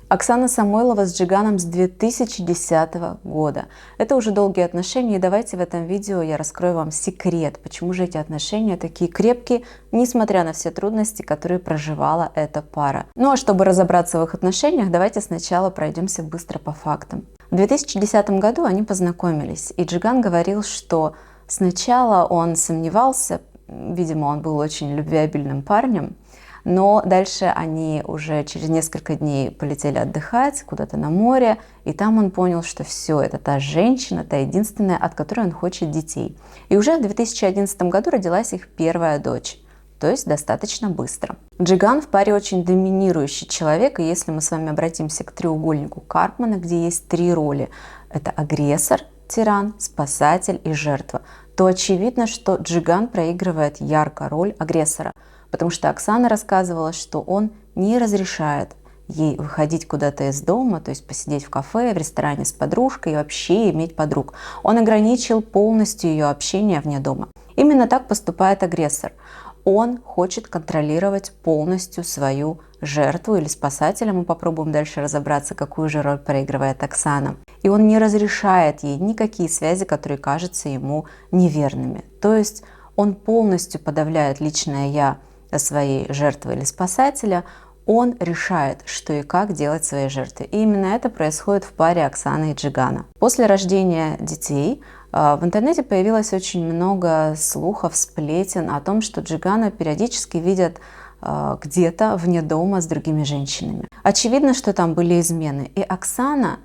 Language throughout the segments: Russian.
Оксана Самойлова с Джиганом с 2010 года. Это уже долгие отношения, и давайте в этом видео я раскрою вам секрет, почему же эти отношения такие крепкие, несмотря на все трудности, которые проживала эта пара. Ну а чтобы разобраться в их отношениях, давайте сначала пройдемся быстро по фактам. В 2010 году они познакомились, и Джиган говорил, что сначала он сомневался, видимо, он был очень любвеобильным парнем, но дальше они уже через несколько дней полетели отдыхать куда-то на море, и там он понял, что все, это та женщина, та единственная, от которой он хочет детей. И уже в 2011 году родилась их первая дочь, то есть достаточно быстро. Джиган в паре очень доминирующий человек, и если мы с вами обратимся к треугольнику Карпмана, где есть три роли, это агрессор, тиран, спасатель и жертва, то очевидно, что Джиган проигрывает ярко роль агрессора. Потому что Оксана рассказывала, что он не разрешает ей выходить куда-то из дома, то есть посидеть в кафе, в ресторане с подружкой и вообще иметь подруг. Он ограничил полностью ее общение вне дома. Именно так поступает агрессор. Он хочет контролировать полностью свою жертву или спасателя. Мы попробуем дальше разобраться, какую же роль проигрывает Оксана. И он не разрешает ей никакие связи, которые кажутся ему неверными. То есть он полностью подавляет личное «я» своей жертвы или спасателя, он решает, что и как делать своей жертве. И именно это происходит в паре Оксаны и Джигана. После рождения детей в интернете появилось очень много слухов, сплетен о том, что Джигана периодически видят где-то вне дома с другими женщинами. Очевидно, что там были измены. И Оксана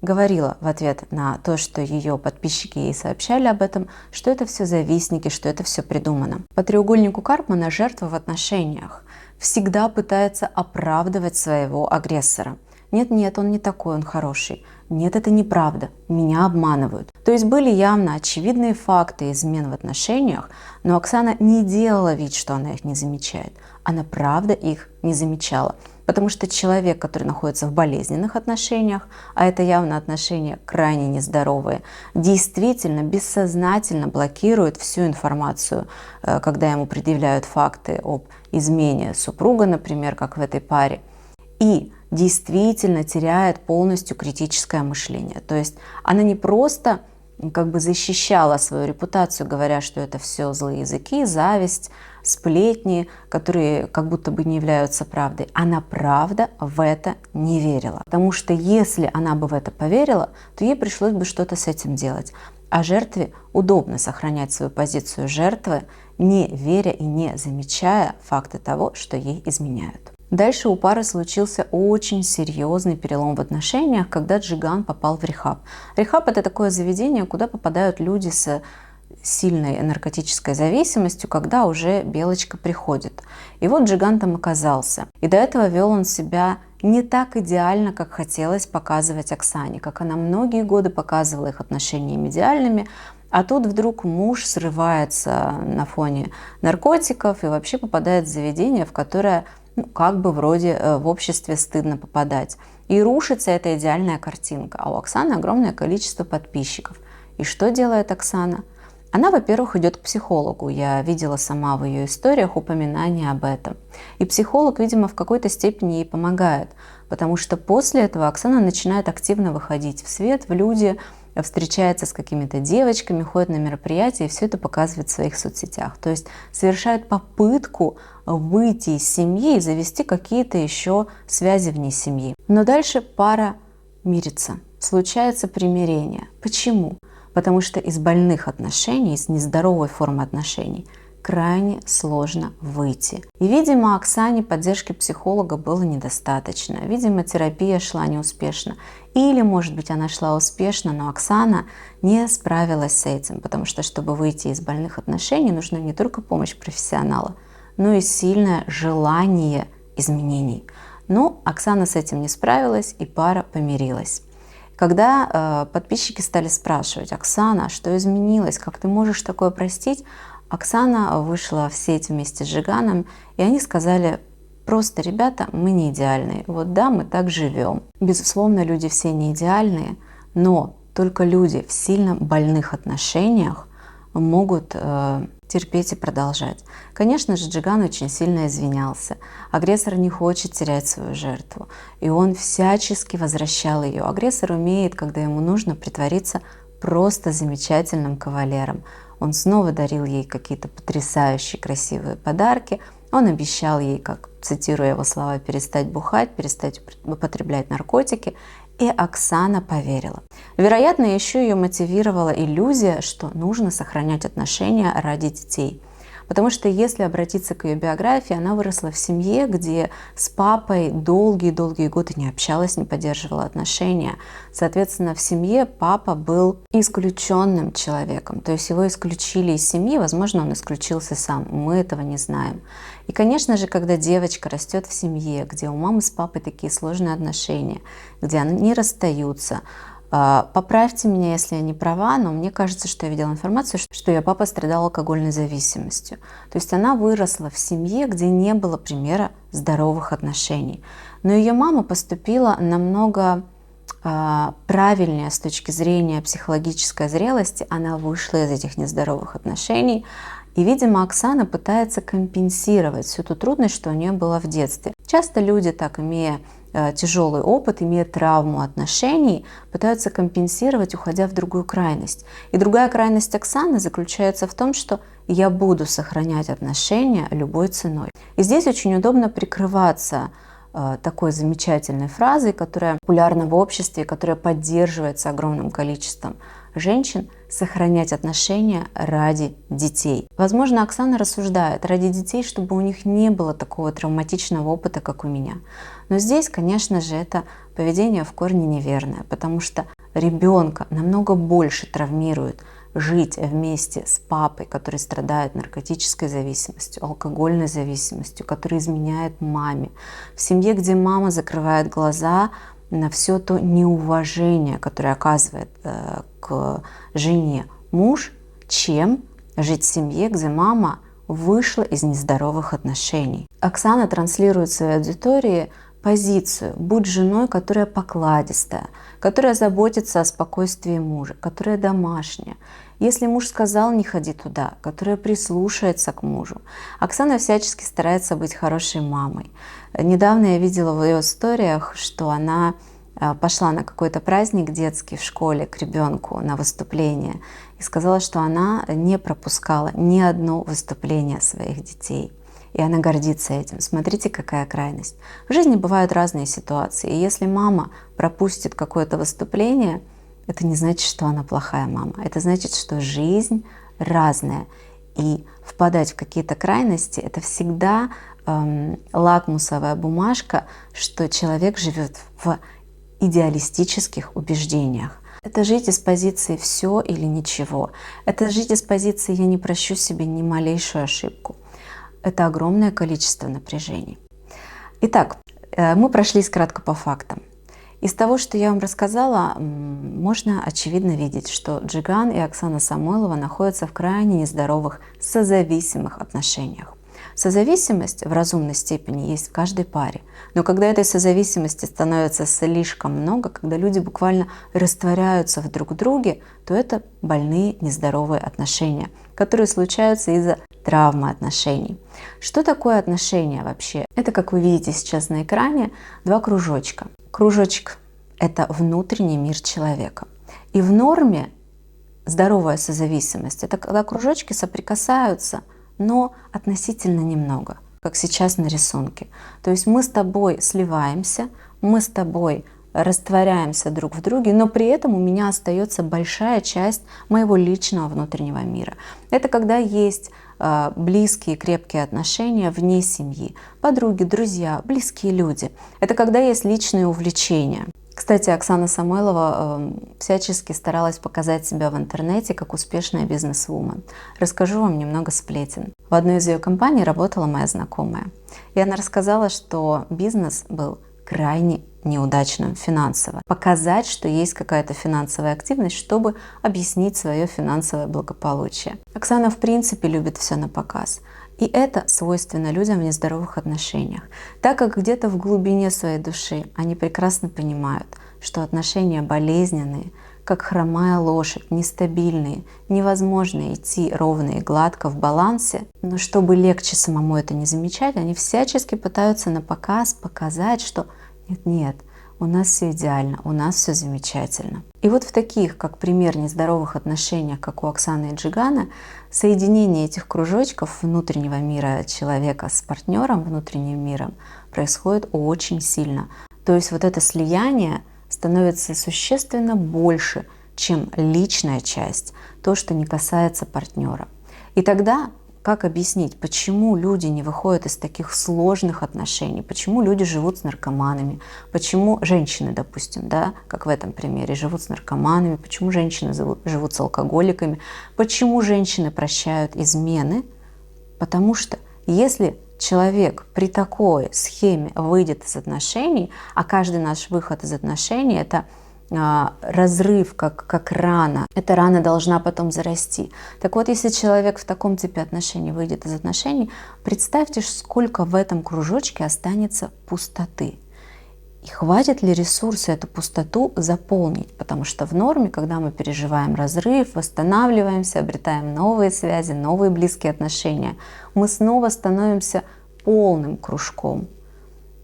говорила в ответ на то, что ее подписчики ей сообщали об этом, что это все завистники, что это все придумано. По треугольнику Карпмана жертва в отношениях всегда пытается оправдывать своего агрессора. Нет, он не такой, он хороший. Нет, это неправда, меня обманывают. То есть были явно очевидные факты измен в отношениях, но Оксана не делала вид, что она их не замечает. Она правда их не замечала. Потому что человек, который находится в болезненных отношениях, а это явно отношения крайне нездоровые, действительно бессознательно блокирует всю информацию, когда ему предъявляют факты об измене супруга, например, как в этой паре, и действительно теряет полностью критическое мышление. То есть она не просто защищала свою репутацию, говоря, что это все злые языки, зависть, сплетни, которые как будто бы не являются правдой. Она правда в это не верила. Потому что если она бы в это поверила, то ей пришлось бы что-то с этим делать. А жертве удобно сохранять свою позицию жертвы, не веря и не замечая факты того, что ей изменяют. Дальше у пары случился очень серьезный перелом в отношениях, когда Джиган попал в рехаб. Рехаб – это такое заведение, куда попадают люди с сильной наркотической зависимостью, когда уже белочка приходит. И вот Джиган там оказался. И до этого вел он себя не так идеально, как хотелось показывать Оксане, как она многие годы показывала их отношениями идеальными, а тут вдруг муж срывается на фоне наркотиков и вообще попадает в заведение, в которое вроде в обществе стыдно попадать. И рушится эта идеальная картинка. А у Оксаны огромное количество подписчиков. И что делает Оксана? Она, во-первых, идет к психологу. Я видела сама в ее историях упоминания об этом. И психолог, видимо, в какой-то степени ей помогает. Потому что после этого Оксана начинает активно выходить в свет, в люди, встречается с какими-то девочками, ходит на мероприятия и все это показывает в своих соцсетях. То есть совершает попытку выйти из семьи и завести какие-то еще связи вне семьи. Но дальше пара мирится, случается примирение. Почему? Потому что из больных отношений, из нездоровой формы отношений крайне сложно выйти. И, видимо, Оксане поддержки психолога было недостаточно. Видимо, терапия шла неуспешно. Или, может быть, она шла успешно, но Оксана не справилась с этим. Потому что, чтобы выйти из больных отношений, нужна не только помощь профессионала, но и сильное желание изменений. Но Оксана с этим не справилась, и пара помирилась. Когда подписчики стали спрашивать: «Оксана, что изменилось? Как ты можешь такое простить?» Оксана вышла в сеть вместе с Джиганом, и они сказали: просто, ребята, мы не идеальные. Вот да, мы так живем. Безусловно, люди все не идеальные, но только люди в сильно больных отношениях могут терпеть и продолжать. Конечно же, Джиган очень сильно извинялся. Агрессор не хочет терять свою жертву, и он всячески возвращал ее. Агрессор умеет, когда ему нужно, притвориться просто замечательным кавалером. Он снова дарил ей какие-то потрясающие красивые подарки. Он обещал ей, как цитируя его слова, перестать бухать, перестать употреблять наркотики. И Оксана поверила. Вероятно, еще ее мотивировала иллюзия, что нужно сохранять отношения ради детей. Потому что если обратиться к ее биографии, она выросла в семье, где с папой долгие-долгие годы не общалась, не поддерживала отношения. Соответственно, в семье папа был исключенным человеком. То есть его исключили из семьи, возможно, он исключился сам. Мы этого не знаем. И, конечно же, когда девочка растет в семье, где у мамы с папой такие сложные отношения, где они не расстаются, поправьте меня, если я не права, но мне кажется, что я видела информацию, что ее папа страдал алкогольной зависимостью. То есть она выросла в семье, где не было примера здоровых отношений. Но ее мама поступила намного правильнее с точки зрения психологической зрелости. Она вышла из этих нездоровых отношений. И, видимо, Оксана пытается компенсировать всю ту трудность, что у нее была в детстве. Часто люди, так имея тяжелый опыт, имея травму отношений, пытаются компенсировать, уходя в другую крайность. И другая крайность Оксаны заключается в том, что я буду сохранять отношения любой ценой. И здесь очень удобно прикрываться такой замечательной фразой, которая популярна в обществе, которая поддерживается огромным количеством женщин: сохранять отношения ради детей. Возможно, Оксана рассуждает ради детей, чтобы у них не было такого травматичного опыта, как у меня. Но здесь, конечно же, это поведение в корне неверное, потому что ребенка намного больше травмирует жить вместе с папой, который страдает наркотической зависимостью, алкогольной зависимостью, который изменяет маме, в семье, где мама закрывает глаза на все то неуважение, которое оказывает к жене муж, чем жить в семье, где мама вышла из нездоровых отношений. Оксана транслирует своей аудитории позицию: будь женой, которая покладистая, которая заботится о спокойствии мужа, которая домашняя. Если муж сказал не ходи туда, которая прислушается к мужу. Оксана всячески старается быть хорошей мамой. Недавно я видела в ее историях, что она пошла на какой-то праздник детский в школе к ребенку на выступление и сказала, что она не пропускала ни одно выступление своих детей. И она гордится этим. Смотрите, какая крайность. В жизни бывают разные ситуации. И если мама пропустит какое-то выступление, это не значит, что она плохая мама. Это значит, что жизнь разная. И впадать в какие-то крайности — это всегда лакмусовая бумажка, что человек живет в идеалистических убеждениях. Это жить из позиции «все или ничего». Это жить из позиции «я не прощу себе ни малейшую ошибку». Это огромное количество напряжений. Итак, мы прошлись кратко по фактам. Из того, что я вам рассказала, можно очевидно видеть, что Джиган и Оксана Самойлова находятся в крайне нездоровых созависимых отношениях. Созависимость в разумной степени есть в каждой паре. Но когда этой созависимости становится слишком много, когда люди буквально растворяются в друг друге, то это больные, нездоровые отношения, которые случаются из-за травмы отношений. Что такое отношения вообще? Это, как вы видите сейчас на экране, два кружочка. Кружочек — это внутренний мир человека. И в норме здоровая созависимость — это когда кружочки соприкасаются, но относительно немного, как сейчас на рисунке. То есть мы с тобой сливаемся, мы с тобой растворяемся друг в друге, но при этом у меня остается большая часть моего личного внутреннего мира. Это когда есть близкие, крепкие отношения вне семьи, подруги, друзья, близкие люди. Это когда есть личные увлечения. Кстати, Оксана Самойлова всячески старалась показать себя в интернете как успешная бизнес-вумен. Расскажу вам немного сплетен. В одной из ее компаний работала моя знакомая. И она рассказала, что бизнес был крайне неудачным финансово. Показать, что есть какая-то финансовая активность, чтобы объяснить свое финансовое благополучие. Оксана в принципе любит все на показ. И это свойственно людям в нездоровых отношениях, так как где-то в глубине своей души они прекрасно понимают, что отношения болезненные, как хромая лошадь, нестабильные, невозможно идти ровно и гладко в балансе. Но чтобы легче самому это не замечать, они всячески пытаются на показ показать, что нет, у нас все идеально, у нас все замечательно. И вот в таких, как пример, нездоровых отношениях, как у Оксаны и Джигана, соединение этих кружочков внутреннего мира человека с партнером, внутренним миром, происходит очень сильно. То есть вот это слияние становится существенно больше, чем личная часть, то, что не касается партнера. И тогда как объяснить, почему люди не выходят из таких сложных отношений, почему люди живут с наркоманами, почему женщины, допустим, да, как в этом примере, живут с наркоманами, почему женщины живут с алкоголиками, почему женщины прощают измены? Потому что если человек при такой схеме выйдет из отношений, а каждый наш выход из отношений – это разрыв, как рана. Эта рана должна потом зарасти. Так вот, если человек в таком типе отношений выйдет из отношений, представьте, сколько в этом кружочке останется пустоты. И хватит ли ресурса эту пустоту заполнить? Потому что в норме, когда мы переживаем разрыв, восстанавливаемся, обретаем новые связи, новые близкие отношения, мы снова становимся полным кружком.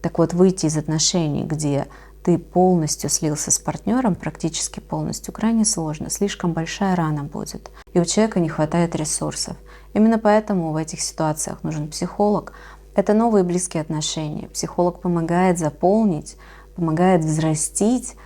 Так вот, выйти из отношений, где ты полностью слился с партнером, практически полностью, крайне сложно, слишком большая рана будет, и у человека не хватает ресурсов. Именно поэтому в этих ситуациях нужен психолог. Это новые близкие отношения. Психолог помогает заполнить, помогает взрастить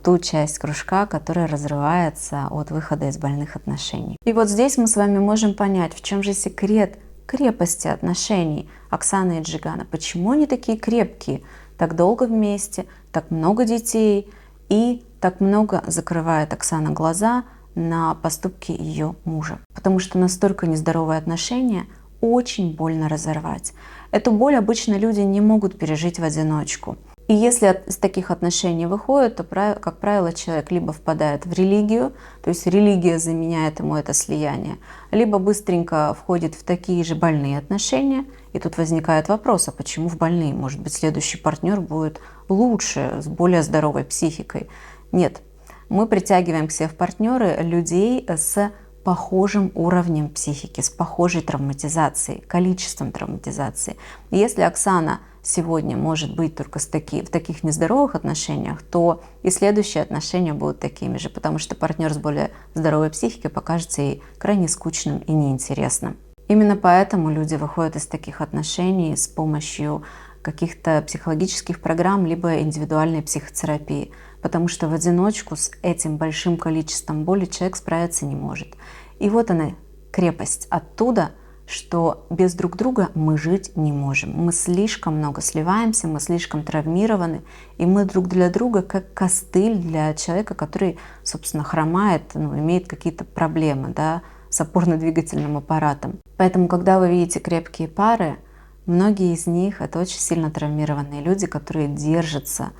ту часть кружка, которая разрывается от выхода из больных отношений. И вот здесь мы с вами можем понять, в чем же секрет крепости отношений Оксаны и Джигана. Почему они такие крепкие, так долго вместе, так много детей, и так много закрывает Оксана глаза на поступки ее мужа. Потому что настолько нездоровые отношения очень больно разорвать. Эту боль обычно люди не могут пережить в одиночку. И если из таких отношений выходит, то, как правило, человек либо впадает в религию, то есть религия заменяет ему это слияние, либо быстренько входит в такие же больные отношения. И тут возникает вопрос, а почему в больные? Может быть, следующий партнер будет лучше, с более здоровой психикой? Нет, мы притягиваем к себе в партнеры людей с похожим уровнем психики, с похожей травматизацией, количеством травматизации. И если Оксана сегодня может быть только в таких нездоровых отношениях, то и следующие отношения будут такими же, потому что партнер с более здоровой психикой покажется ей крайне скучным и неинтересным. Именно поэтому люди выходят из таких отношений с помощью каких-то психологических программ либо индивидуальной психотерапии, потому что в одиночку с этим большим количеством боли человек справиться не может. И вот она, крепость оттуда, что без друг друга мы жить не можем. Мы слишком много сливаемся, мы слишком травмированы, и мы друг для друга как костыль для человека, который, собственно, хромает, имеет какие-то проблемы, да, с опорно-двигательным аппаратом. Поэтому, когда вы видите крепкие пары, многие из них — это очень сильно травмированные люди, которые держатся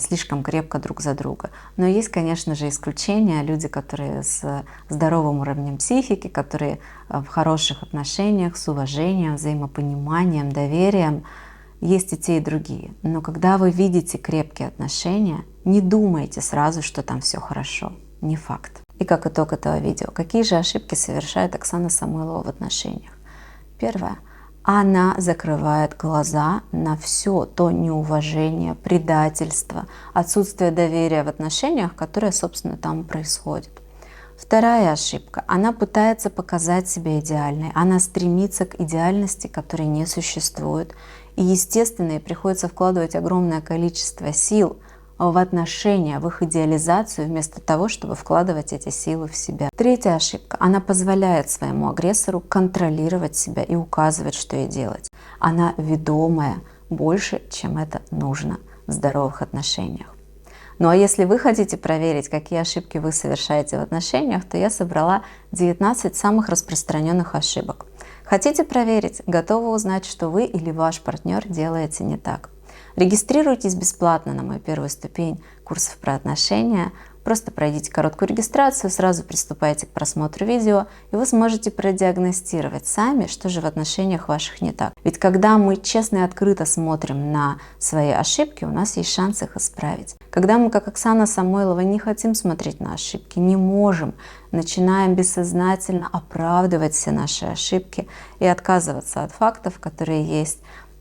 слишком крепко друг за друга. Но есть, конечно же, исключения. Люди, которые с здоровым уровнем психики, которые в хороших отношениях, с уважением, взаимопониманием, доверием. Есть и те, и другие. Но когда вы видите крепкие отношения, не думайте сразу, что там все хорошо. Не факт. И как итог этого видео, какие же ошибки совершает Оксана Самойлова в отношениях? Первое. Она закрывает глаза на все то неуважение, предательство, отсутствие доверия в отношениях, которое, собственно, там происходит. Вторая ошибка. Она пытается показать себя идеальной. Она стремится к идеальности, которой не существует. И, естественно, ей приходится вкладывать огромное количество сил в отношения, в их идеализацию, вместо того, чтобы вкладывать эти силы в себя. Третья ошибка. Она позволяет своему агрессору контролировать себя и указывать, что ей делать. Она ведомая больше, чем это нужно в здоровых отношениях. Ну а если вы хотите проверить, какие ошибки вы совершаете в отношениях, то я собрала 19 самых распространенных ошибок. Хотите проверить? Готовы узнать, что вы или ваш партнер делаете не так? Регистрируйтесь бесплатно на мою первую ступень курсов про отношения Просто пройдите короткую регистрацию, сразу приступайте к просмотру видео, и вы сможете продиагностировать сами, что же в отношениях ваших не так. Ведь когда мы честно и открыто смотрим на свои ошибки, у нас есть шанс их исправить. Когда мы, как Оксана Самойлова, не хотим смотреть на ошибки, не можем, начинаем бессознательно оправдывать все наши ошибки и отказываться от фактов, которые есть,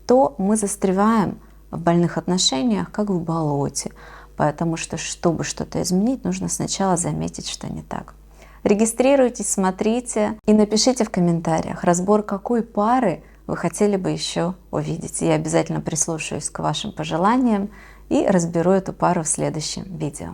то мы застреваем в больных отношениях, как в болоте. Потому что, чтобы что-то изменить, нужно сначала заметить, что не так. Регистрируйтесь, смотрите и напишите в комментариях разбор, какой пары вы хотели бы еще увидеть. Я обязательно прислушаюсь к вашим пожеланиям и разберу эту пару в следующем видео.